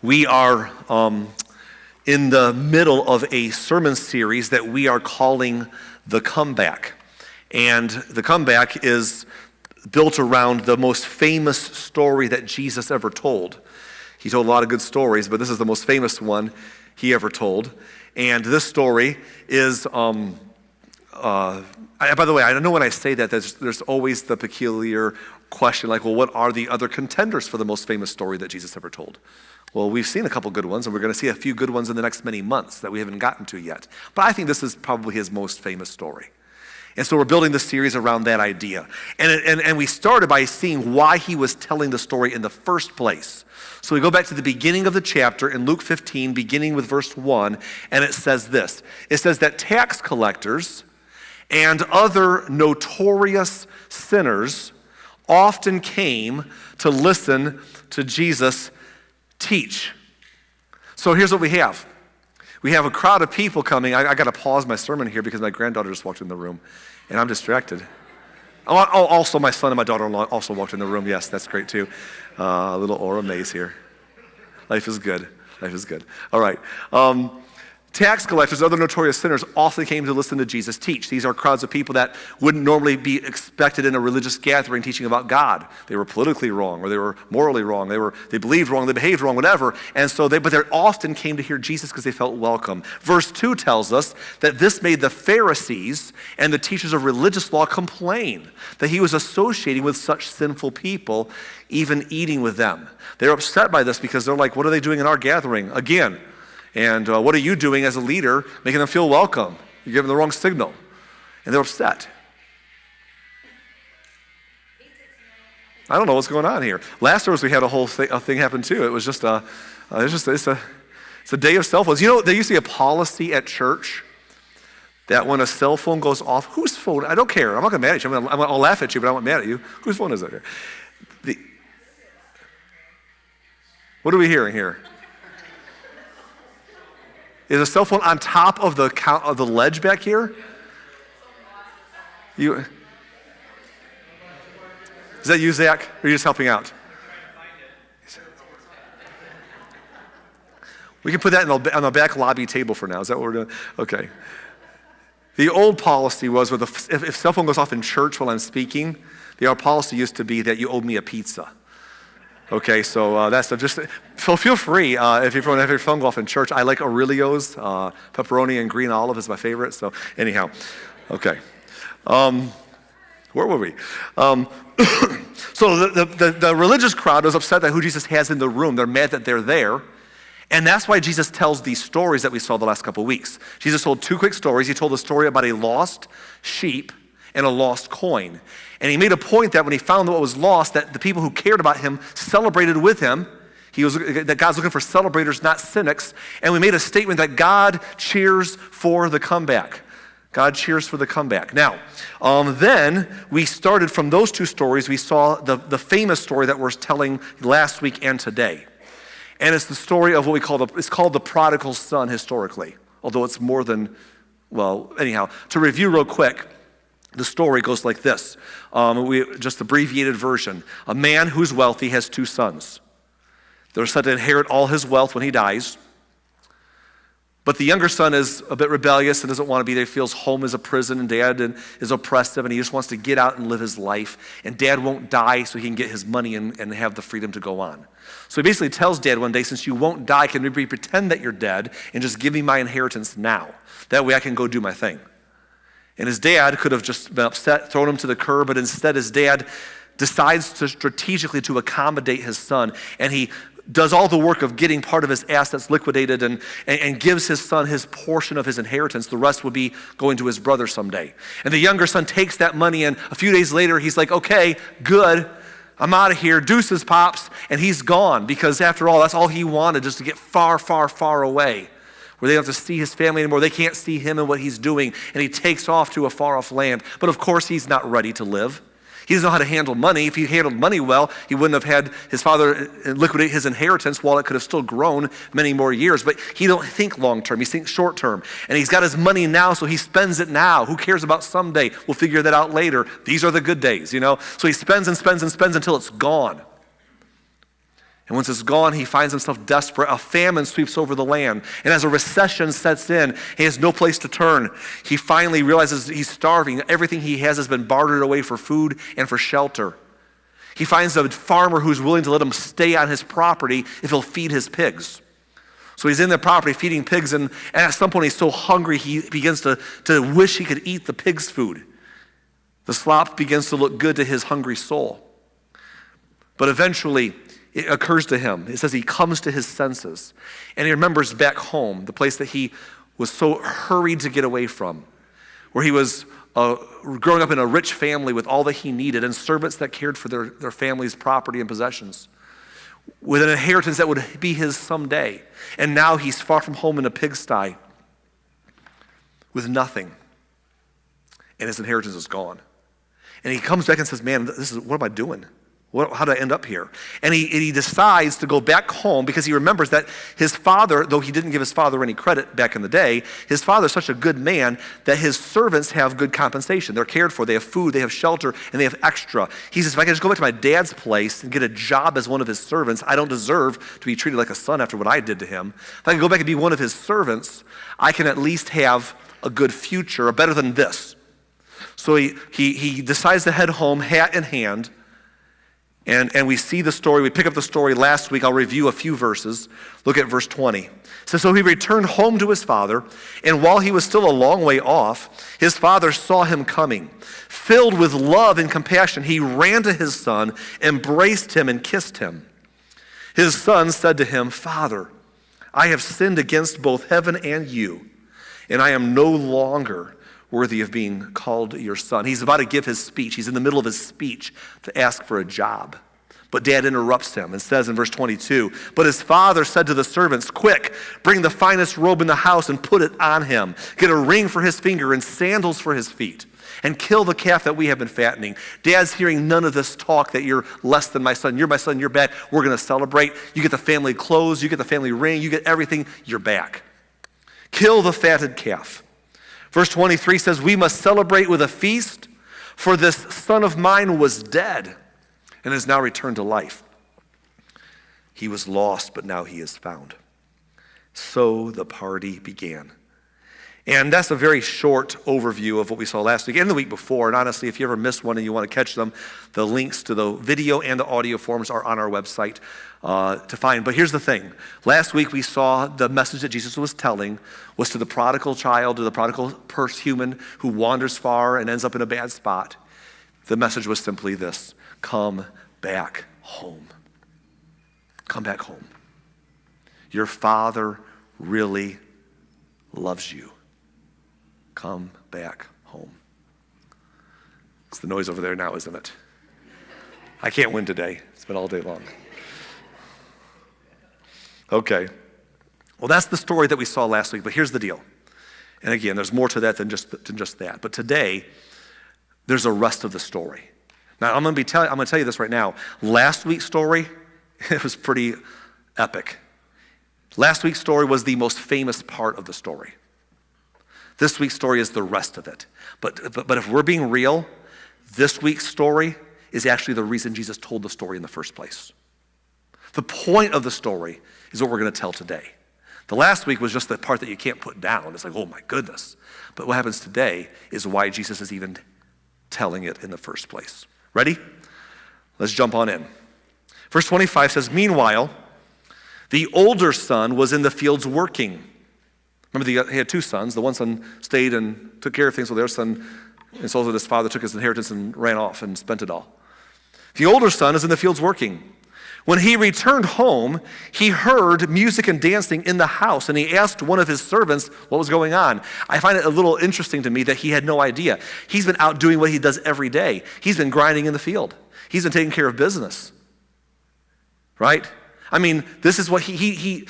We are in the middle of a sermon series that we are calling The Comeback. And The Comeback is built around the most famous story that Jesus ever told. He told a lot of good stories, but this is the most famous one he ever told. And this story is, by the way, I know when I say that, there's always the peculiar question, like, well, what are the other contenders for the most famous story that Jesus ever told? Well, we've seen a couple good ones, and we're going to see a few good ones in the next many months that we haven't gotten to yet. But I think this is probably his most famous story. And so we're building the series around that idea. And we started by seeing why he was telling the story in the first place. So we go back to the beginning of the chapter in Luke 15, beginning with verse 1, and it says this. It says that tax collectors and other notorious sinners often came to listen to Jesus teach. So here's what we have. We have a crowd of people coming. I got to pause my sermon here because my granddaughter just walked in the room, and I'm distracted. Oh, also my son and my daughter-in-law also walked in the room. Yes, that's great too. A little Aura Maze here. Life is good. Life is good. All right. Tax collectors, other notorious sinners, often came to listen to Jesus teach. These are crowds of people that wouldn't normally be expected in a religious gathering teaching about God. They were politically wrong, or they were morally wrong. They believed wrong, they behaved wrong, whatever. And so they often came to hear Jesus because they felt welcome. Verse 2 tells us that this made the Pharisees and the teachers of religious law complain that he was associating with such sinful people, even eating with them. They're upset by this because they're like, what are they doing in our gathering? Again. And what are you doing as a leader, making them feel welcome? You're giving them the wrong signal. And they're upset. I don't know what's going on here. Last service we had a thing happen too. It was just it's a day of cell phones. You know, there used to be a policy at church that when a cell phone goes off, whose phone? I don't care. I'm not going to mad at you. I'll laugh at you, but I'm not mad at you. Whose phone is it here? What are we hearing here? Is a cell phone on top of the ledge back here? Is that you, Zach? Or are you just helping out? We can put that on the back lobby table for now. Is that what we're doing? Okay. The old policy was if cell phone goes off in church while I'm speaking, the old policy used to be that you owed me a pizza. Okay, so that's just, so feel free, if you want to have your phone go off in church. I like Aurelio's, pepperoni and green olive is my favorite, so anyhow, okay. Where were we? So the religious crowd was upset that who Jesus has in the room. They're mad that they're there, and that's why Jesus tells these stories that we saw the last couple of weeks. Jesus told two quick stories. He told a story about a lost sheep and a lost coin. And he made a point that when he found what was lost, that the people who cared about him celebrated with him. That God's looking for celebrators, not cynics. And we made a statement that God cheers for the comeback. God cheers for the comeback. Now, then we started from those two stories. We saw the famous story that we're telling last week and today. And it's the story of what we call it's called the prodigal son historically. Although it's more than, well, anyhow. To review real quick, the story goes like this. Just abbreviated version. A man who's wealthy has two sons. They're set to inherit all his wealth when he dies. But the younger son is a bit rebellious and doesn't want to be there. He feels home is a prison and dad is oppressive and he just wants to get out and live his life. And dad won't die so he can get his money and have the freedom to go on. So he basically tells dad one day, since you won't die, can we pretend that you're dead and just give me my inheritance now? That way I can go do my thing. And his dad could have just been upset, thrown him to the curb, but instead his dad decides to strategically to accommodate his son, and he does all the work of getting part of his assets liquidated and gives his son his portion of his inheritance. The rest would be going to his brother someday. And the younger son takes that money, and a few days later he's like, okay, good, I'm out of here, deuces, pops, and he's gone, because after all, that's all he wanted, just to get far, far, far away, where they don't have to see his family anymore. They can't see him and what he's doing. And he takes off to a far-off land. But of course, he's not ready to live. He doesn't know how to handle money. If he handled money well, he wouldn't have had his father liquidate his inheritance while it could have still grown many more years. But he don't think long-term. He thinks short-term. And he's got his money now, so he spends it now. Who cares about someday? We'll figure that out later. These are the good days, you know? So he spends and spends and spends until it's gone. And once it's gone, he finds himself desperate. A famine sweeps over the land. And as a recession sets in, he has no place to turn. He finally realizes he's starving. Everything he has been bartered away for food and for shelter. He finds a farmer who's willing to let him stay on his property if he'll feed his pigs. So he's in the property feeding pigs, and at some point he's so hungry he begins to wish he could eat the pig's food. The slop begins to look good to his hungry soul. But eventually, it occurs to him. It says he comes to his senses. And he remembers back home, the place that he was so hurried to get away from, where he was growing up in a rich family with all that he needed and servants that cared for their family's property and possessions, with an inheritance that would be his someday. And now he's far from home in a pigsty with nothing. And his inheritance is gone. And he comes back and says, man, what am I doing? How did I end up here? And he decides to go back home because he remembers that his father, though he didn't give his father any credit back in the day, his father's such a good man that his servants have good compensation. They're cared for, they have food, they have shelter, and they have extra. He says, if I can just go back to my dad's place and get a job as one of his servants, I don't deserve to be treated like a son after what I did to him. If I can go back and be one of his servants, I can at least have a good future, better than this. So he decides to head home, hat in hand. And we see the story. We pick up the story last week. I'll review a few verses. Look at verse 20. It says, so he returned home to his father, and while he was still a long way off, his father saw him coming. Filled with love and compassion, he ran to his son, embraced him, and kissed him. His son said to him, Father, I have sinned against both heaven and you, and I am no longer worthy of being called your son. He's about to give his speech. He's in the middle of his speech to ask for a job. But dad interrupts him and says in verse 22, but his father said to the servants, quick, bring the finest robe in the house and put it on him. Get a ring for his finger and sandals for his feet. And kill the calf that we have been fattening. Dad's hearing none of this talk that you're less than my son. You're my son, you're bad. We're going to celebrate. You get the family clothes, you get the family ring, you get everything, you're back. Kill the fatted calf. Verse 23 says, we must celebrate with a feast, for this son of mine was dead and has now returned to life. He was lost, but now he is found. So the party began. And that's a very short overview of what we saw last week and the week before. And honestly, if you ever missed one and you want to catch them, the links to the video and the audio forms are on our website to find. But here's the thing. Last week we saw the message that Jesus was telling was to the prodigal child, to the prodigal human who wanders far and ends up in a bad spot. The message was simply this: come back home. Come back home. Your Father really loves you. Come back home. It's the noise over there now, isn't it? I can't win today. It's been all day long. Okay. Well, that's the story that we saw last week, but here's the deal. And again, there's more to that than just that. But today, there's a rest of the story. Now, I'm going to tell you this right now. Last week's story, it was pretty epic. Last week's story was the most famous part of the story. This week's story is the rest of it. But if we're being real, this week's story is actually the reason Jesus told the story in the first place. The point of the story is what we're going to tell today. The last week was just the part that you can't put down. It's like, oh my goodness. But what happens today is why Jesus is even telling it in the first place. Ready? Let's jump on in. Verse 25 says, meanwhile, the older son was in the fields working. Remember, he had two sons. The one son stayed and took care of things with their son, and so that his father took his inheritance and ran off and spent it all. The older son is in the fields working. When he returned home, he heard music and dancing in the house, and he asked one of his servants what was going on. I find it a little interesting to me that he had no idea. He's been out doing what he does every day. He's been grinding in the field. He's been taking care of business, right? I mean, this is what he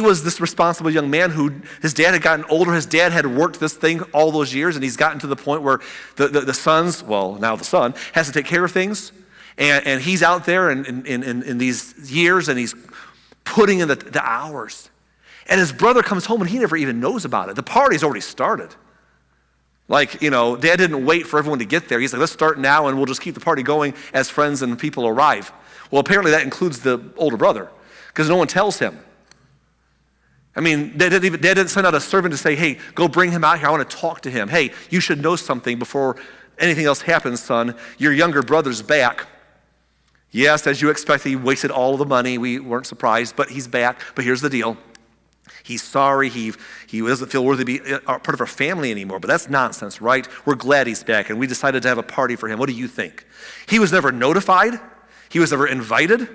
was this responsible young man who his dad had gotten older. His dad had worked this thing all those years, and he's gotten to the point where the sons, well, now the son, has to take care of things. And he's out there in these years, and he's putting in the hours. And his brother comes home, and he never even knows about it. The party's already started. Like, Dad didn't wait for everyone to get there. He's like, let's start now, and we'll just keep the party going as friends and people arrive. Well, apparently that includes the older brother. because no one tells him. I mean, Dad didn't send out a servant to say, hey, go bring him out here. I want to talk to him. Hey, you should know something before anything else happens, son. Your younger brother's back. Yes, as you expect, he wasted all of the money. We weren't surprised, but he's back. But here's the deal. He's sorry. He doesn't feel worthy to be part of our family anymore. But that's nonsense, right? We're glad he's back, and we decided to have a party for him. What do you think? He was never notified. He was never invited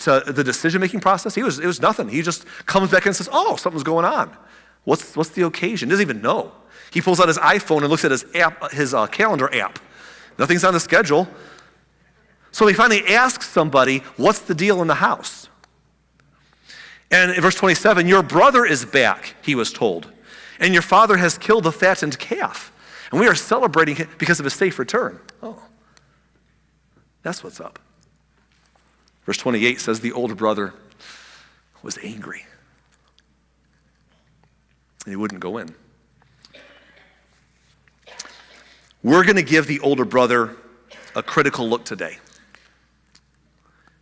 to the decision-making process. It was nothing. He just comes back and says, oh, something's going on. What's the occasion? Doesn't even know. He pulls out his iPhone and looks at his calendar app. Nothing's on the schedule. So he finally asks somebody, what's the deal in the house? And in verse 27, your brother is back, he was told, and your father has killed the fattened calf, and we are celebrating it because of his safe return. Oh, that's what's up. Verse 28 says the older brother was angry, and he wouldn't go in. We're going to give the older brother a critical look today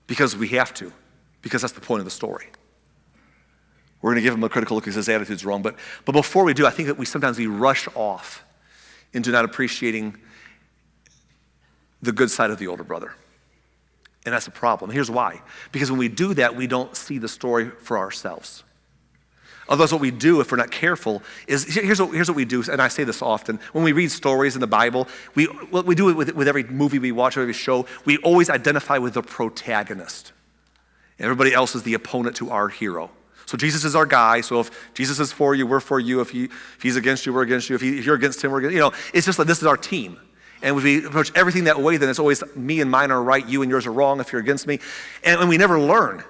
because we have to, because that's the point of the story. We're going to give him a critical look because his attitude's wrong. But before we do, I think that sometimes we rush off into not appreciating the good side of the older brother. And that's a problem. Here's why. Because when we do that, we don't see the story for ourselves. Otherwise, what we do, if we're not careful, is here's what we do, and I say this often. When we read stories in the Bible, what we do with every movie we watch, every show, we always identify with the protagonist. Everybody else is the opponent to our hero. So Jesus is our guy. So if Jesus is for you, we're for you. If he's against you, we're against you. If you're against him, we're against, it's just like this is our team. And if we approach everything that way, then it's always me and mine are right, you and yours are wrong if you're against me. And we never learn.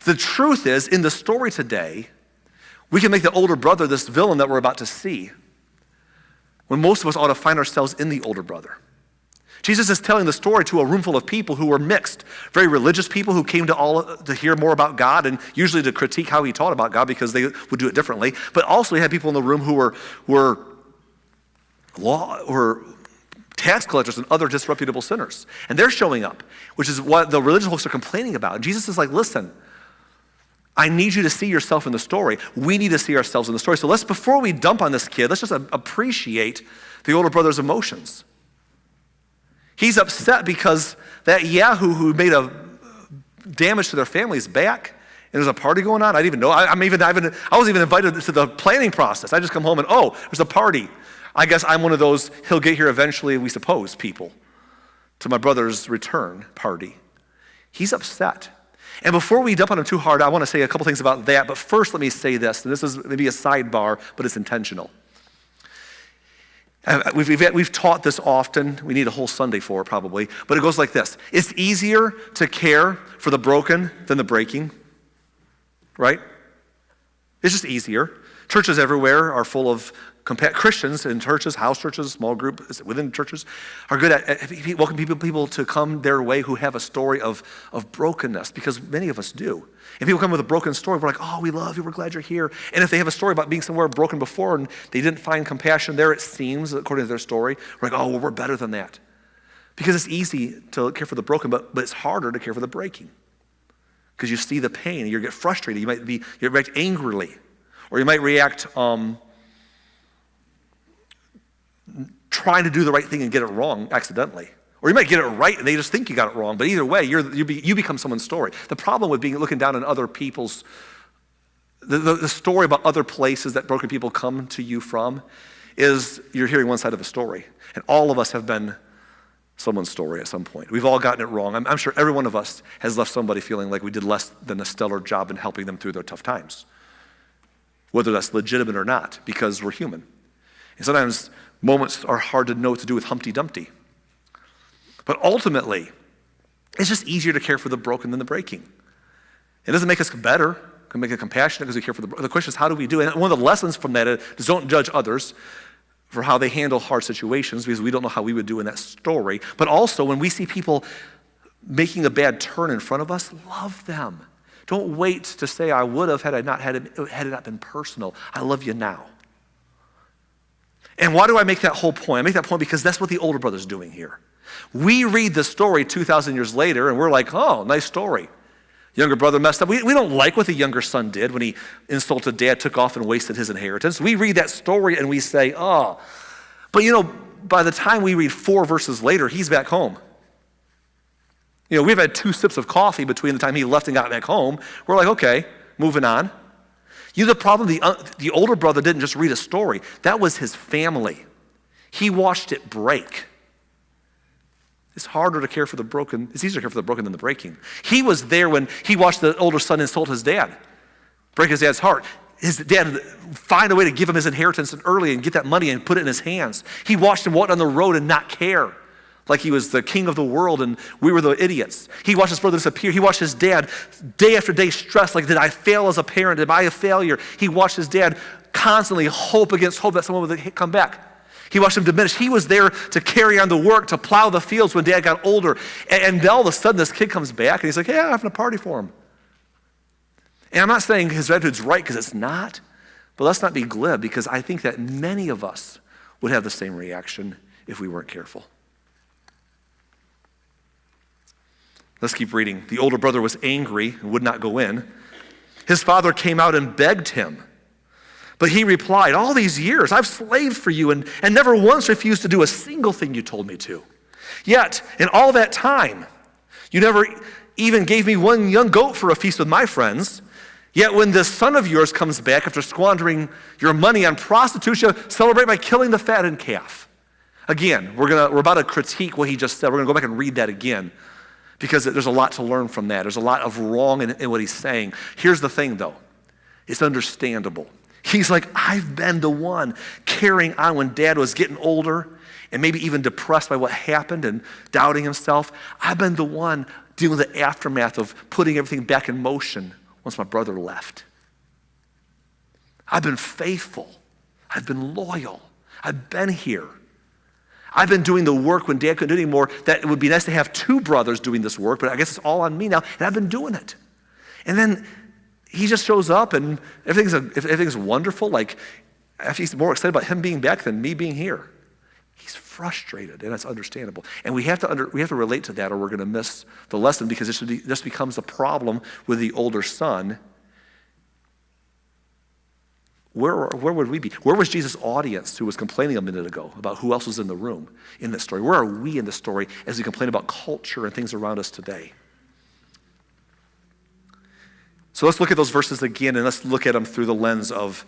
The truth is, in the story today, we can make the older brother this villain that we're about to see, when most of us ought to find ourselves in the older brother. Jesus is telling the story to a room full of people who were mixed, very religious people who came to hear more about God and usually to critique how he taught about God because they would do it differently. But also he had people in the room who were tax collectors and other disreputable sinners. And they're showing up, which is what the religious folks are complaining about. And Jesus is like, listen, I need you to see yourself in the story. We need to see ourselves in the story. So before we dump on this kid, let's just appreciate the older brother's emotions. He's upset because that yahoo who made a damage to their family's back, and there's a party going on. I didn't even know. I wasn't even invited to the planning process. I just come home and, there's a party. I guess I'm one of those, he'll get here eventually, we suppose, people, to my brother's return party. He's upset. And before we dump on him too hard, I want to say a couple things about that. But first, let me say this, and this is maybe a sidebar, but it's intentional. We've taught this often. We need a whole Sunday for it probably. But it goes like this. It's easier to care for the broken than the breaking, right? It's just easier. Churches everywhere are full of Christians in churches, house churches, small group within churches, are good at welcoming people to come their way who have a story of brokenness, because many of us do. And people come with a broken story, we're like, oh, we love you, we're glad you're here. And if they have a story about being somewhere broken before and they didn't find compassion there, it seems, according to their story, we're like, oh, well, we're better than that. Because it's easy to care for the broken, but it's harder to care for the breaking. Because you see the pain, and you get frustrated, you react angrily, or you might react trying to do the right thing and get it wrong accidentally. Or you might get it right and they just think you got it wrong. But either way, you become someone's story. The problem with looking down on other people's, the story about other places that broken people come to you from, is you're hearing one side of a story. And all of us have been someone's story at some point. We've all gotten it wrong. I'm sure every one of us has left somebody feeling like we did less than a stellar job in helping them through their tough times. Whether that's legitimate or not, because we're human. And sometimes moments are hard to know what to do with Humpty Dumpty. But ultimately, it's just easier to care for the broken than the breaking. It doesn't make us better. It can make us compassionate because we care for the question is, how do we do it? And one of the lessons from that is don't judge others for how they handle hard situations, because we don't know how we would do in that story. But also, when we see people making a bad turn in front of us, love them. Don't wait to say, I would have had it not been personal. I love you now. And why do I make that whole point? I make that point because that's what the older brother's doing here. We read the story 2,000 years later, and we're like, oh, nice story. Younger brother messed up. We don't like what the younger son did when he insulted dad, took off and wasted his inheritance. We read that story and we say, oh. But by the time we read 4 verses later, he's back home. We've had 2 sips of coffee between the time he left and got back home. We're like, okay, moving on. The problem, the older brother didn't just read a story. That was his family. He watched it break. It's harder to care for the broken. It's easier to care for the broken than the breaking. He was there when he watched the older son insult his dad, break his dad's heart. His dad find a way to give him his inheritance early and get that money and put it in his hands. He watched him walk down the road and not care, like he was the king of the world and we were the idiots. He watched his brother disappear. He watched his dad day after day stressed, like, did I fail as a parent? Am I a failure? He watched his dad constantly hope against hope that someone would come back. He watched him diminish. He was there to carry on the work, to plow the fields when dad got older. And all of a sudden this kid comes back and he's like, hey, I'm having a party for him. And I'm not saying his attitude's right, because it's not, but let's not be glib, because I think that many of us would have the same reaction if we weren't careful. Let's keep reading. The older brother was angry and would not go in. His father came out and begged him. But he replied, all these years I've slaved for you and never once refused to do a single thing you told me to. Yet, in all that time, you never even gave me one young goat for a feast with my friends. Yet when this son of yours comes back after squandering your money on prostitution, celebrate by killing the fattened calf. Again, we're about to critique what he just said. We're going to go back and read that again, because there's a lot to learn from that. There's a lot of wrong in what he's saying. Here's the thing, though. It's understandable. He's like, I've been the one carrying on when dad was getting older and maybe even depressed by what happened and doubting himself. I've been the one dealing with the aftermath of putting everything back in motion once my brother left. I've been faithful. I've been loyal. I've been here. I've been doing the work when dad couldn't do it anymore. That it would be nice to have 2 brothers doing this work, but I guess it's all on me now, and I've been doing it. And then he just shows up and everything's wonderful. Like, he's more excited about him being back than me being here. He's frustrated, and that's understandable. And we have to relate to that, or we're going to miss the lesson, because this becomes a problem with the older son. Where would we be? Where was Jesus' audience who was complaining a minute ago about who else was in the room in this story? Where are we in this story as we complain about culture and things around us today? So let's look at those verses again, and let's look at them through the lens of,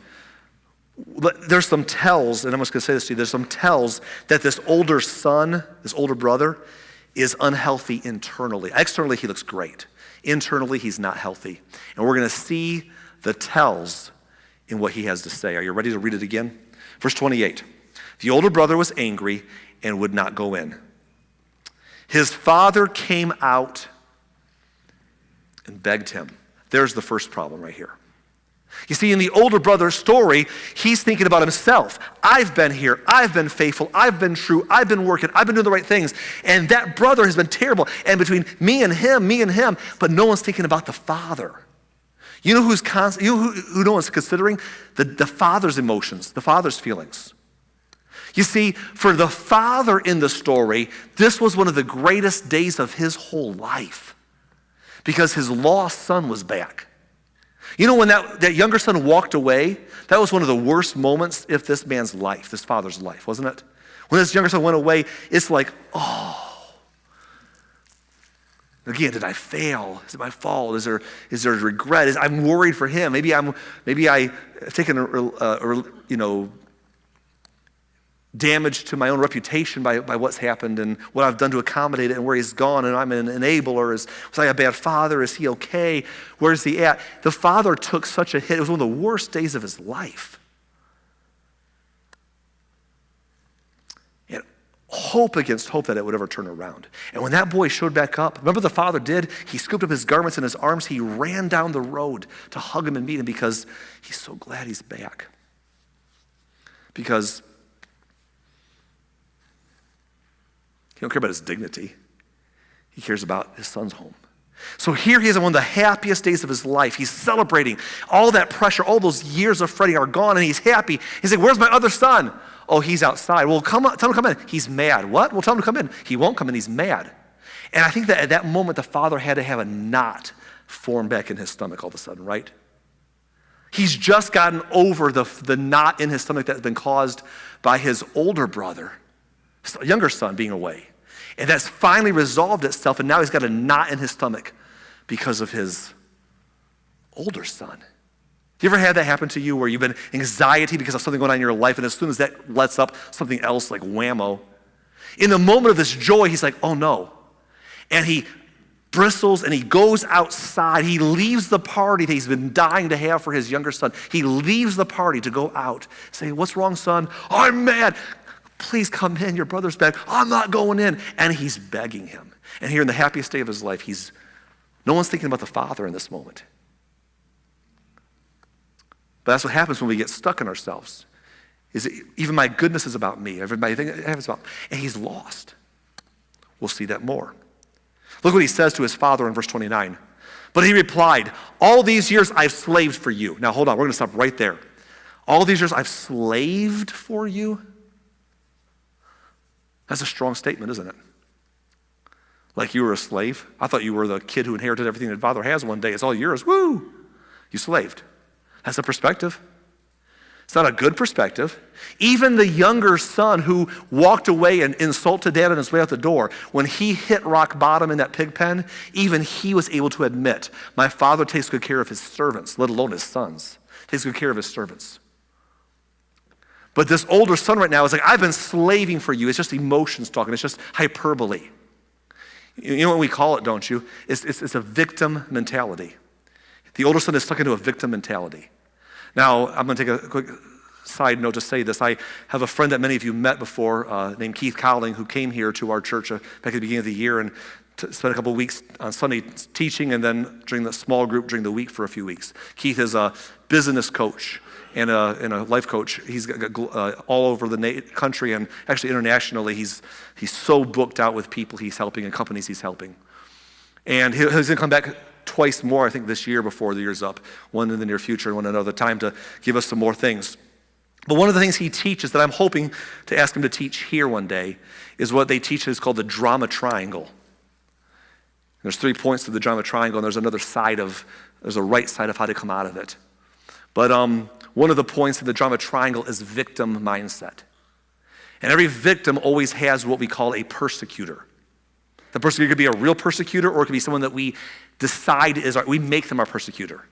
there's some tells, and I'm just going to say this to you, there's some tells that this older son, this older brother, is unhealthy internally. Externally, he looks great. Internally, he's not healthy. And we're going to see the tells in what he has to say. Are you ready to read it again? Verse 28. The older brother was angry and would not go in. His father came out and begged him. There's the first problem right here. You see, in the older brother's story, he's thinking about himself. I've been here. I've been faithful. I've been true. I've been working. I've been doing the right things. And that brother has been terrible. And between me and him, but no one's thinking about the father. You know who no one's considering? The father's emotions, the father's feelings. You see, for the father in the story, this was one of the greatest days of his whole life, because his lost son was back. You know, when that younger son walked away, that was one of the worst moments of this man's life, this father's life, wasn't it? When this younger son went away, it's like, oh, again, did I fail? Is it my fault? Is there regret? I'm worried for him. Maybe I've taken damage to my own reputation by what's happened and what I've done to accommodate it, and where he's gone, and I'm an enabler. Was I a bad father? Is he okay? Where's he at? The father took such a hit. It was one of the worst days of his life. And hope against hope that it would ever turn around. And when that boy showed back up, remember the father did? He scooped up his garments in his arms. He ran down the road to hug him and meet him, because he's so glad he's back. Because he don't care about his dignity. He cares about his son's home. So here he is on one of the happiest days of his life. He's celebrating. All that pressure, all those years of fretting are gone, and he's happy. He's like, where's my other son? Oh, he's outside. Well, tell him to come in. He's mad. What? Well, tell him to come in. He won't come in. He's mad. And I think that at that moment, the father had to have a knot form back in his stomach all of a sudden, right? He's just gotten over the knot in his stomach that has been caused by his older brother, his younger son, being away. And that's finally resolved itself, and now he's got a knot in his stomach because of his older son. Do you ever had that happen to you where you've been anxiety because of something going on in your life, and as soon as that lets up something else like whammo? In the moment of this joy, he's like, oh no. And he bristles and he goes outside. He leaves the party that he's been dying to have for his younger son. He leaves the party to go out, say, what's wrong, son? I'm mad. Please come in, your brother's back. I'm not going in. And he's begging him. And here in the happiest day of his life, no one's thinking about the father in this moment. But that's what happens when we get stuck in ourselves. Even my goodness is about me. Everybody thinks it's about me. And he's lost. We'll see that more. Look what he says to his father in verse 29. But he replied, all these years I've slaved for you. Now hold on, we're going to stop right there. All these years I've slaved for you? That's a strong statement, isn't it? Like you were a slave. I thought you were the kid who inherited everything that father has one day. It's all yours. Woo! You slaved. That's a perspective. It's not a good perspective. Even the younger son who walked away and insulted dad on his way out the door, when he hit rock bottom in that pig pen, even he was able to admit, my father takes good care of his servants, let alone his sons. Takes good care of his servants. But this older son right now is like, I've been slaving for you. It's just emotions talking. It's just hyperbole. You know what we call it, don't you? It's a victim mentality. The older son is stuck into a victim mentality. Now, I'm going to take a quick side note to say this. I have a friend that many of you met before named Keith Cowling, who came here to our church back at the beginning of the year and spent a couple of weeks on Sunday teaching and then during the small group during the week for a few weeks. Keith is a business coach and a life coach. He's all over the country and actually internationally. He's so booked out with people he's helping and companies he's helping. And he's going to come back twice more, I think, this year before the year's up. One in the near future and one another time to give us some more things. But one of the things he teaches that I'm hoping to ask him to teach here one day is what they teach is called the drama triangle. There's 3 points to the drama triangle, and there's a right side of how to come out of it. But one of the points of the drama triangle is victim mindset. And every victim always has what we call a persecutor. The persecutor could be a real persecutor, or it could be someone that we decide we make them our persecutor.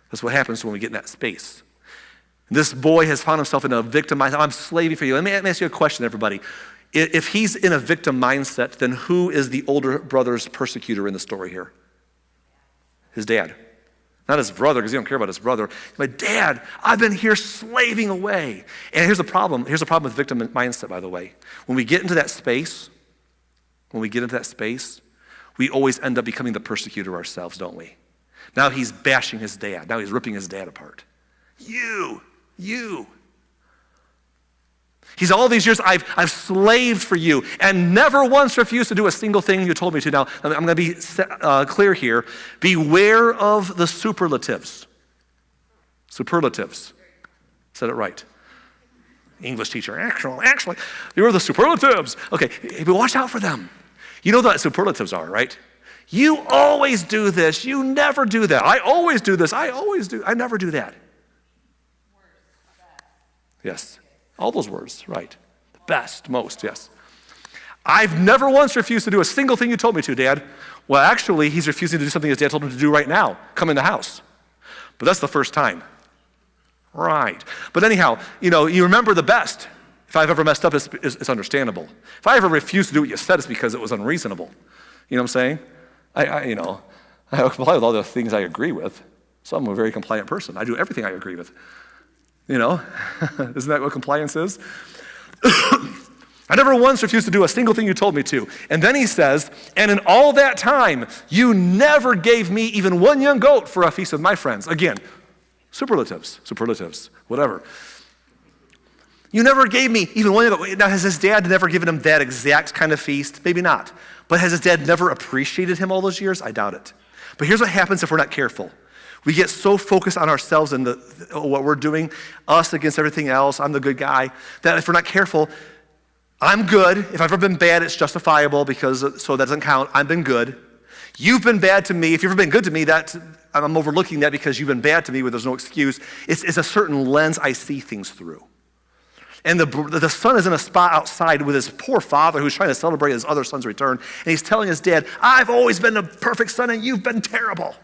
That's what happens when we get in that space. This boy has found himself in a victim mindset. I'm slaving for you. Let me ask you a question, everybody. If he's in a victim mindset, then who is the older brother's persecutor in the story here? His dad. Not his brother, because he don't care about his brother. My dad, I've been here slaving away. And here's the problem. Here's the problem with victim mindset, by the way. When we get into that space, we always end up becoming the persecutor ourselves, don't we? Now he's bashing his dad. Now he's ripping his dad apart. You. He's all these years, I've slaved for you and never once refused to do a single thing you told me to. Now, I'm going to be clear here. Beware of the superlatives. Superlatives. Said it right. English teacher, actually, beware of the superlatives. Okay, but watch out for them. You know what superlatives are, right? You always do this. You never do that. I always do this. I never do that. Yes. All those words, right. The best, most, yes. I've never once refused to do a single thing you told me to, Dad. Well, actually, he's refusing to do something his dad told him to do right now. Come in the house. But that's the first time. Right. But anyhow, you remember the best. If I've ever messed up, it's understandable. If I ever refused to do what you said, it's because it was unreasonable. You know what I'm saying? I comply with all the things I agree with. So I'm a very compliant person. I do everything I agree with. Isn't that what compliance is? I never once refused to do a single thing you told me to. And then he says, and in all that time, you never gave me even one young goat for a feast with my friends. Again, superlatives, whatever. You never gave me even one young goat. Now, has his dad never given him that exact kind of feast? Maybe not. But has his dad never appreciated him all those years? I doubt it. But here's what happens if we're not careful. We get so focused on ourselves and what we're doing, us against everything else, I'm the good guy, that if we're not careful, I'm good. If I've ever been bad, it's justifiable so that doesn't count. I've been good. You've been bad to me. If you've ever been good to me, I'm overlooking that because you've been bad to me where there's no excuse. It's a certain lens I see things through. And the son is in a spot outside with his poor father who's trying to celebrate his other son's return. And he's telling his dad, I've always been the perfect son and you've been terrible.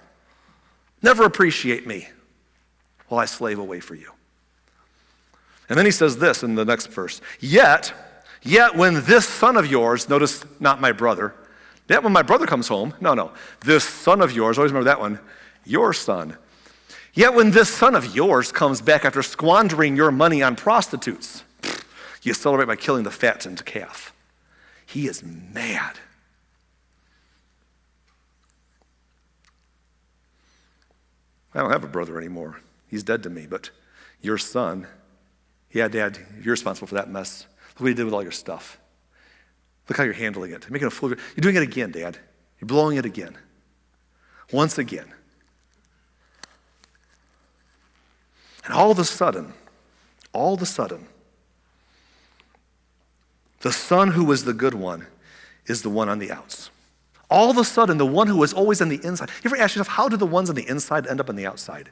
Never appreciate me while I slave away for you. And then he says this in the next verse. Yet when this son of yours, notice not my brother, yet when my brother comes home, no, this son of yours, always remember that one, your son. Yet when this son of yours comes back after squandering your money on prostitutes, you celebrate by killing the fattened calf. He is mad. I don't have a brother anymore. He's dead to me, but your son, yeah, Dad, you're responsible for that mess. Look what he did with all your stuff. Look how you're handling it. You're making a fool of you. You're doing it again, Dad. You're blowing it again. Once again. And all of a sudden, the son who was the good one is the one on the outs. All of a sudden, the one who was always on the inside. You ever ask yourself, how did the ones on the inside end up on the outside?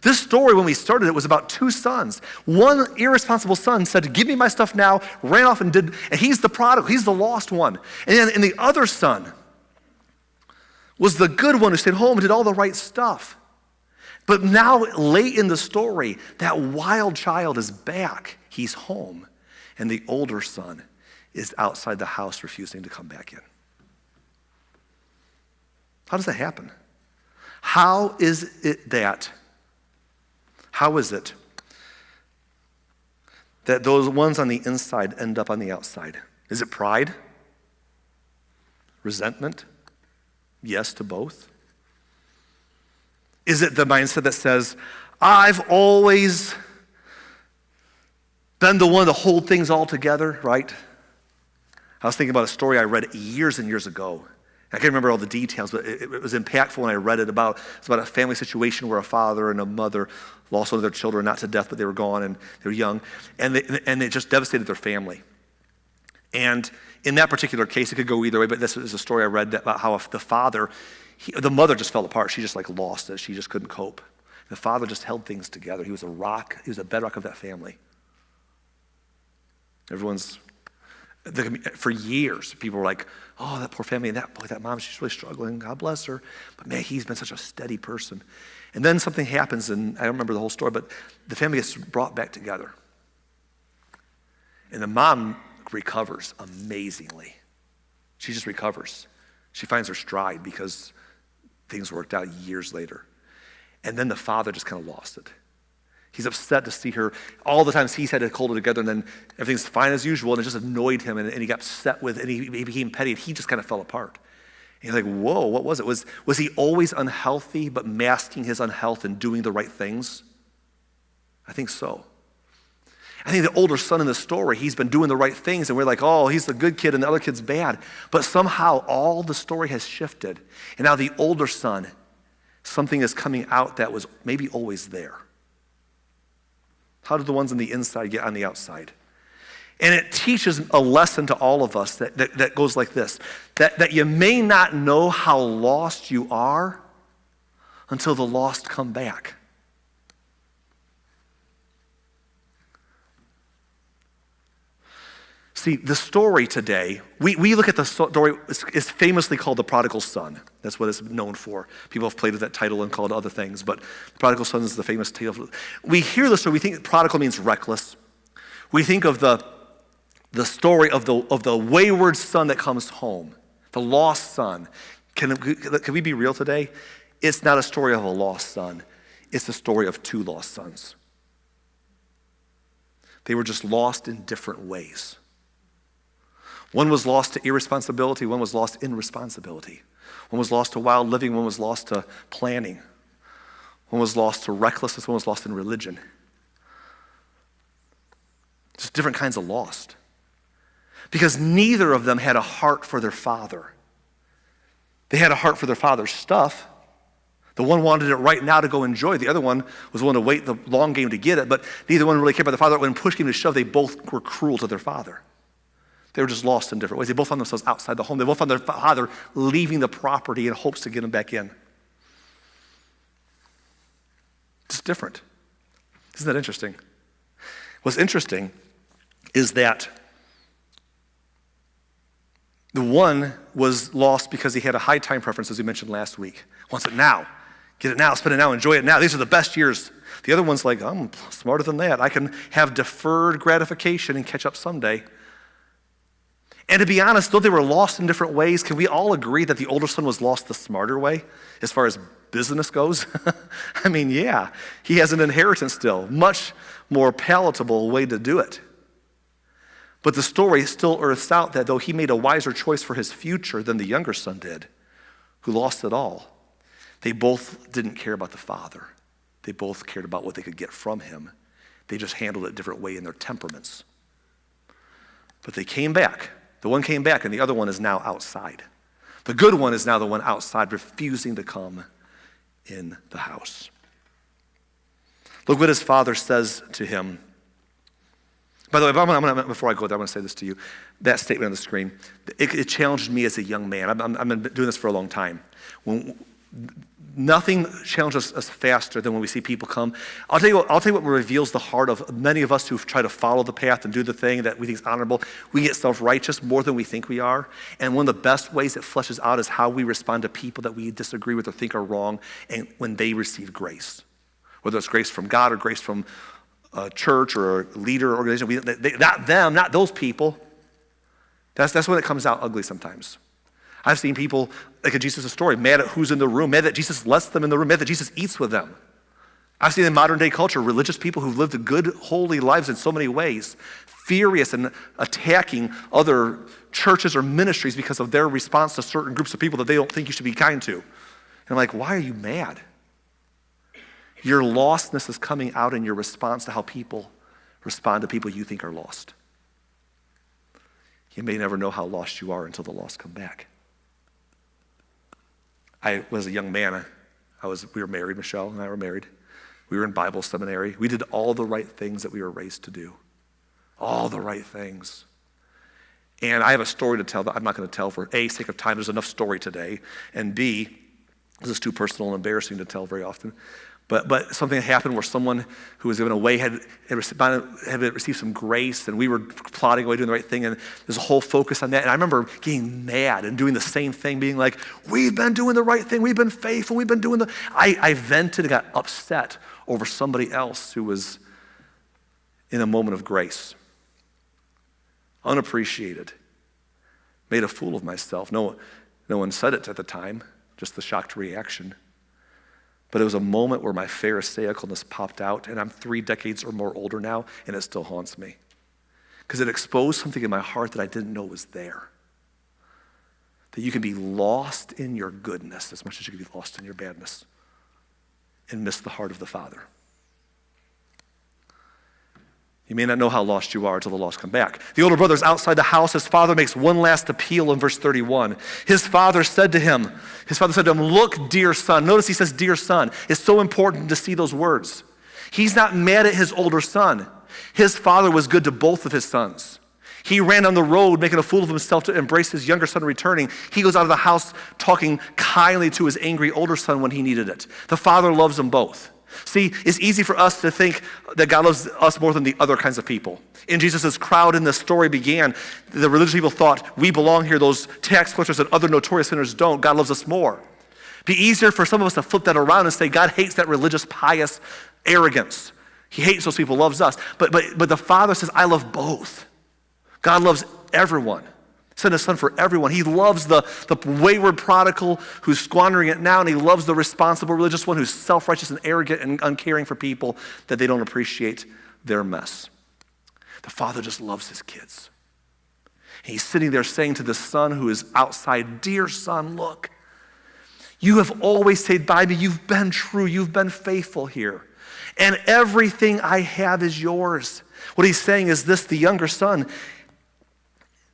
This story, when we started it, was about two sons. One irresponsible son said, give me my stuff now, ran off and did, and he's the prodigal, he's the lost one. And the other son was the good one who stayed home and did all the right stuff. But now, late in the story, that wild child is back. He's home. And the older son is outside the house refusing to come back in. How does that happen? How is it that those ones on the inside end up on the outside? Is it pride? Resentment? Yes to both. Is it the mindset that says, I've always been the one to hold things all together, right? I was thinking about a story I read years and years ago. I can't remember all the details, but it was impactful when I read it. It's about a family situation where a father and a mother lost one of their children, not to death, but they were gone and they were young. And it just devastated their family. And in that particular case, it could go either way, but this is a story I read about how the father, the mother just fell apart. She just lost it. She just couldn't cope. The father just held things together. He was a rock. He was a bedrock of that family. For years, people were like, oh, that poor family, and that mom, she's really struggling. God bless her. But man, he's been such a steady person. And then something happens, and I don't remember the whole story, but the family gets brought back together. And the mom recovers amazingly. She just recovers. She finds her stride because things worked out years later. And then the father just kind of lost it. He's upset to see her. All the times he's had to hold it together, and then everything's fine as usual, and it just annoyed him, and he got upset with it, and he became petty, and he just kind of fell apart. And you're like, whoa, what was it? Was he always unhealthy, but masking his unhealth and doing the right things? I think so. I think the older son in the story, he's been doing the right things, and we're like, oh, he's the good kid, and the other kid's bad. But somehow all the story has shifted, and now the older son, something is coming out that was maybe always there. How did the ones on the inside get on the outside? And it teaches a lesson to all of us that goes like this, that you may not know how lost you are until the lost come back. See, the story today, we look at the story, it's famously called the prodigal son. That's what it's known for. People have played with that title and called it other things, but the prodigal son is the famous tale. We hear the story, we think prodigal means reckless. We think of the story of the wayward son that comes home, the lost son. Can we be real today? It's not a story of a lost son. It's the story of two lost sons. They were just lost in different ways. One was lost to irresponsibility, one was lost in responsibility. One was lost to wild living, one was lost to planning. One was lost to recklessness, one was lost in religion. Just different kinds of lost. Because neither of them had a heart for their father. They had a heart for their father's stuff. The one wanted it right now to go enjoy. The other one was willing to wait the long game to get it, but neither one really cared about the father. When push came to shove, they both were cruel to their father. They were just lost in different ways. They both found themselves outside the home. They both found their father leaving the property in hopes to get them back in. Just different. Isn't that interesting? What's interesting is that the one was lost because he had a high time preference, as we mentioned last week. Wants it now. Get it now, spend it now, enjoy it now. These are the best years. The other one's like, I'm smarter than that. I can have deferred gratification and catch up someday. And to be honest, though they were lost in different ways, can we all agree that the older son was lost the smarter way as far as business goes? I mean, yeah, he has an inheritance still, much more palatable way to do it. But the story still earths out that though he made a wiser choice for his future than the younger son did, who lost it all, they both didn't care about the father. They both cared about what they could get from him. They just handled it a different way in their temperaments. But they came back. The one came back, and the other one is now outside. The good one is now the one outside, refusing to come in the house. Look what his father says to him. By the way, before I go there, I'm going to say this to you. That statement on the screen, it challenged me as a young man. I've been doing this for a long time. Nothing challenges us faster than when we see people come. I'll tell you what reveals the heart of many of us who try to follow the path and do the thing that we think is honorable. We get self-righteous more than we think we are. And one of the best ways it fleshes out is how we respond to people that we disagree with or think are wrong, and when they receive grace. Whether it's grace from God or grace from a church or a leader or organization. Not them, not those people. That's when it comes out ugly sometimes. I've seen people, like in Jesus' story, mad at who's in the room, mad that Jesus lets them in the room, mad that Jesus eats with them. I've seen in modern day culture, religious people who've lived good, holy lives in so many ways, furious and attacking other churches or ministries because of their response to certain groups of people that they don't think you should be kind to. And I'm like, why are you mad? Your lostness is coming out in your response to how people respond to people you think are lost. You may never know how lost you are until the lost come back. I was a young man. We were married, Michelle and I were married. We were in Bible seminary. We did all the right things that we were raised to do. All the right things. And I have a story to tell that I'm not going to tell for A, sake of time. There's enough story today. And B, this is too personal and embarrassing to tell very often. But something happened where someone who was given away had received some grace, and we were plodding away doing the right thing, and there's a whole focus on that. And I remember getting mad and doing the same thing, being like, we've been doing the right thing, we've been faithful, we've been doing I vented and got upset over somebody else who was in a moment of grace. Unappreciated. Made a fool of myself. No one said it at the time, just the shocked reaction. But it was a moment where my Pharisaicalness popped out, and I'm 3 decades or more older now, and it still haunts me. Because it exposed something in my heart that I didn't know was there. That you can be lost in your goodness as much as you can be lost in your badness and miss the heart of the Father. You may not know how lost you are until the lost come back. The older brother's outside the house. His father makes one last appeal in verse 31. His father said to him, look, dear son. Notice he says, dear son. It's so important to see those words. He's not mad at his older son. His father was good to both of his sons. He ran on the road, making a fool of himself to embrace his younger son returning. He goes out of the house talking kindly to his angry older son when he needed it. The father loves them both. See, it's easy for us to think that God loves us more than the other kinds of people. In Jesus' crowd, in the story began, the religious people thought, we belong here, those tax collectors and other notorious sinners don't. God loves us more. It'd be easier for some of us to flip that around and say, God hates that religious, pious arrogance. He hates those people, loves us. But the Father says, I love both. God loves everyone. Sent his son for everyone. He loves the wayward prodigal who's squandering it now, and he loves the responsible religious one who's self-righteous and arrogant and uncaring for people that they don't appreciate their mess. The Father just loves his kids. And he's sitting there saying to the son who is outside, dear son, look, you have always stayed by me. You've been true. You've been faithful here. And everything I have is yours. What he's saying is this, the younger son,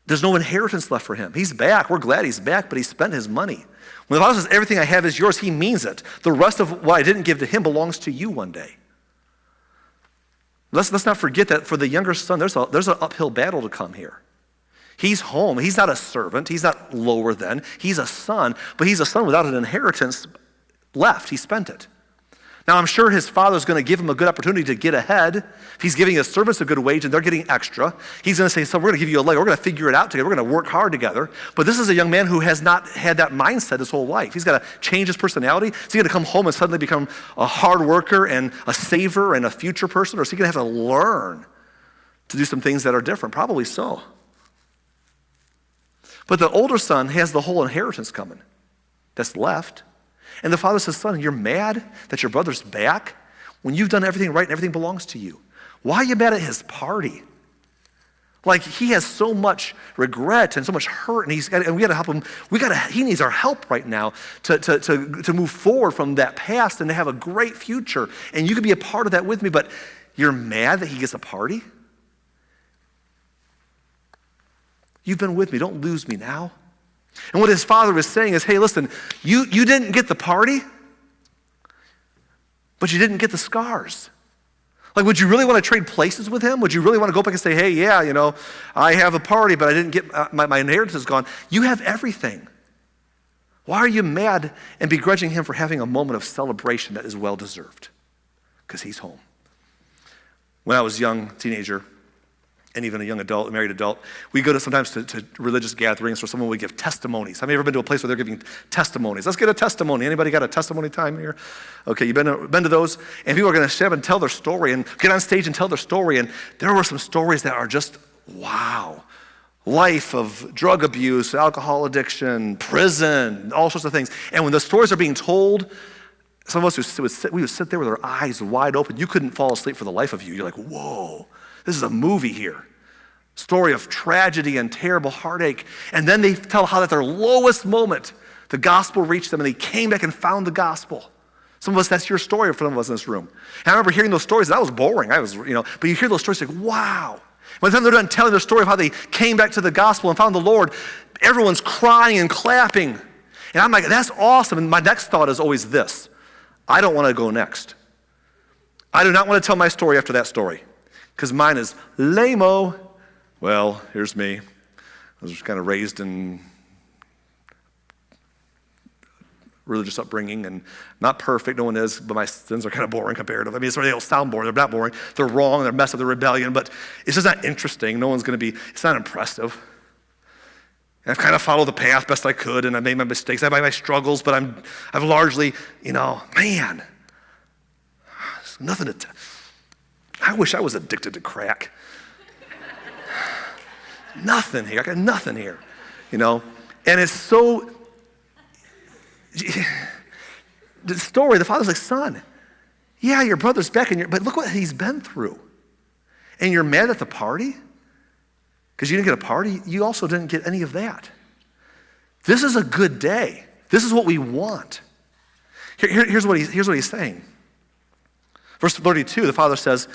there's no inheritance left for him. He's back. We're glad he's back, but he spent his money. When the Bible says everything I have is yours, he means it. The rest of what I didn't give to him belongs to you one day. Let's not forget that for the younger son, there's an uphill battle to come here. He's home. He's not a servant. He's not lower than. He's a son, but he's a son without an inheritance left. He spent it. Now, I'm sure his father's going to give him a good opportunity to get ahead. If he's giving his servants a good wage and they're getting extra, he's going to say, son, we're going to give you a leg. We're going to figure it out together. We're going to work hard together. But this is a young man who has not had that mindset his whole life. He's got to change his personality. Is he going to come home and suddenly become a hard worker and a saver and a future person? Or is he going to have to learn to do some things that are different? Probably so. But the older son has the whole inheritance coming that's left. And the father says, son, you're mad that your brother's back when you've done everything right and everything belongs to you. Why are you mad at his party? Like, he has so much regret and so much hurt, and we got to help him. He needs our help right now to move forward from that past and to have a great future. And you can be a part of that with me, but you're mad that he gets a party? You've been with me. Don't lose me now. And what his father was saying is, hey, listen, you didn't get the party, but you didn't get the scars. Like, would you really want to trade places with him? Would you really want to go back and say, hey, yeah, I have a party, but I didn't get, my inheritance is gone. You have everything. Why are you mad and begrudging him for having a moment of celebration that is well-deserved? Because he's home. When I was a young teenager, and even a young adult, a married adult, we go sometimes to religious gatherings where someone would give testimonies. Have you ever been to a place where they're giving testimonies? Let's get a testimony. Anybody got a testimony time here? Okay, you've been to those? And people are going to stand up and tell their story and get on stage and tell their story. And there were some stories that are just, wow. Life of drug abuse, alcohol addiction, prison, all sorts of things. And when the stories are being told, some of us we would sit there with our eyes wide open. You couldn't fall asleep for the life of you. You're like, whoa. This is a movie here. Story of tragedy and terrible heartache. And then they tell how at their lowest moment, the gospel reached them and they came back and found the gospel. Some of us, that's your story for some of us in this room. And I remember hearing those stories, and that was boring. But you hear those stories like, wow. By the time they're done telling their story of how they came back to the gospel and found the Lord, everyone's crying and clapping. And I'm like, that's awesome. And my next thought is always this: I don't want to go next. I do not want to tell my story after that story. Because mine is lame-o. Well, here's me. I was kind of raised in religious upbringing and not perfect. No one is, but my sins are kind of boring comparatively. I mean, they don't sound boring. They're not boring. They're wrong. They're messed up. They're rebellion. But it's just not interesting. No one's going to be, it's not impressive. And I've kind of followed the path best I could, and I made my mistakes. I have my struggles, but I've largely, man, nothing to I wish I was addicted to crack. Nothing here. I got nothing here, And it's so, the story, the father's like, son, yeah, your brother's back, but look what he's been through. And you're mad at the party? Because you didn't get a party? You also didn't get any of that. This is a good day. This is what we want. Here's what he's saying. Verse 32, the father says,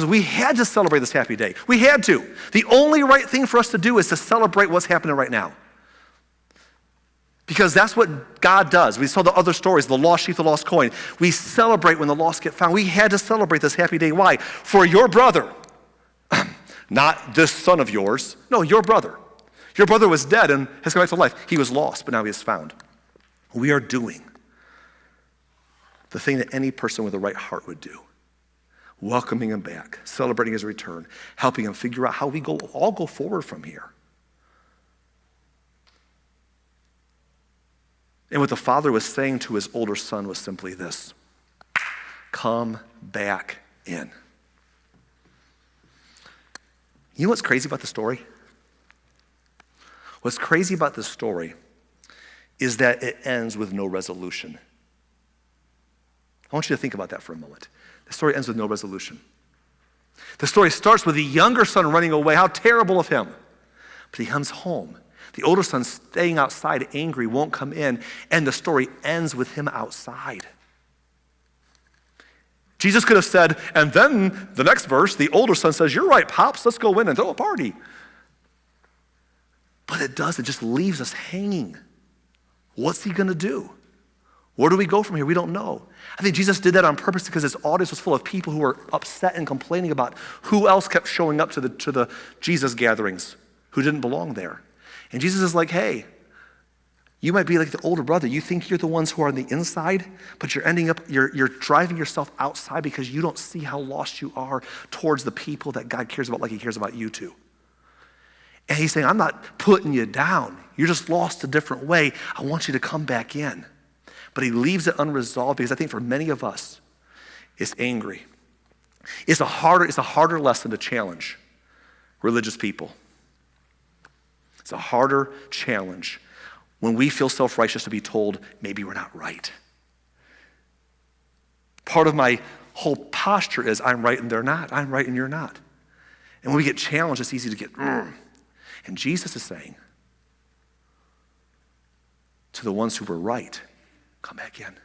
we had to celebrate this happy day. We had to. The only right thing for us to do is to celebrate what's happening right now. Because that's what God does. We saw the other stories, the lost sheep, the lost coin. We celebrate when the lost get found. We had to celebrate this happy day. Why? For your brother, not this son of yours. No, your brother. Your brother was dead and has come back to life. He was lost, but now he is found. We are doing the thing that any person with a right heart would do. Welcoming him back, celebrating his return, helping him figure out how we all go forward from here. And what the father was saying to his older son was simply this: come back in. You know what's crazy about the story? What's crazy about this story is that it ends with no resolution. I want you to think about that for a moment. The story ends with no resolution. The story starts with the younger son running away. How terrible of him. But he comes home. The older son staying outside, angry, won't come in, and the story ends with him outside. Jesus could have said, and then the next verse, the older son says, you're right, Pops, let's go in and throw a party. But it does, it just leaves us hanging. What's he going to do? Where do we go from here? We don't know. I think Jesus did that on purpose because his audience was full of people who were upset and complaining about who else kept showing up to the Jesus gatherings, who didn't belong there. And Jesus is like, hey, you might be like the older brother. You think you're the ones who are on the inside, but you're driving yourself outside because you don't see how lost you are towards the people that God cares about like he cares about you too. And he's saying, I'm not putting you down. You're just lost a different way. I want you to come back in. But he leaves it unresolved because I think for many of us, it's angry. It's a harder lesson to challenge religious people. It's a harder challenge when we feel self-righteous to be told maybe we're not right. Part of my whole posture is I'm right and they're not. I'm right and you're not. And when we get challenged, it's easy to get, And Jesus is saying to the ones who were right, come back in.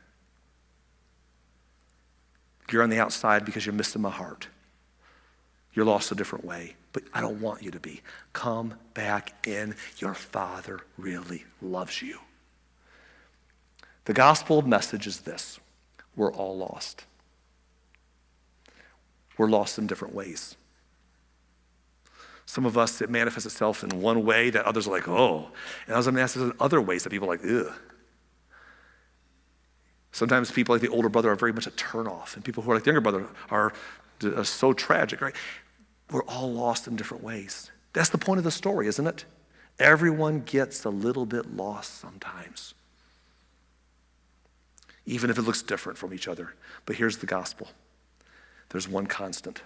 You're on the outside because you're missing my heart. You're lost a different way, but I don't want you to be. Come back in. Your Father really loves you. The gospel message is this: we're all lost. We're lost in different ways. Some of us, it manifests itself in one way that others are like, oh. And others manifests in other ways that people are like, ugh. Sometimes people like the older brother are very much a turnoff, and people who are like the younger brother are so tragic, right? We're all lost in different ways. That's the point of the story, isn't it? Everyone gets a little bit lost sometimes, even if it looks different from each other. But here's the gospel. There's one constant.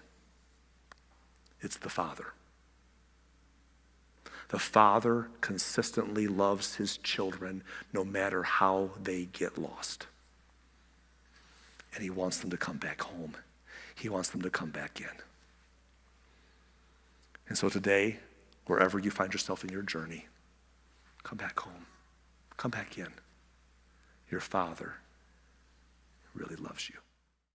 It's the Father. The Father consistently loves his children no matter how they get lost. And he wants them to come back home. He wants them to come back in. And so today, wherever you find yourself in your journey, come back home. Come back in. Your Father really loves you.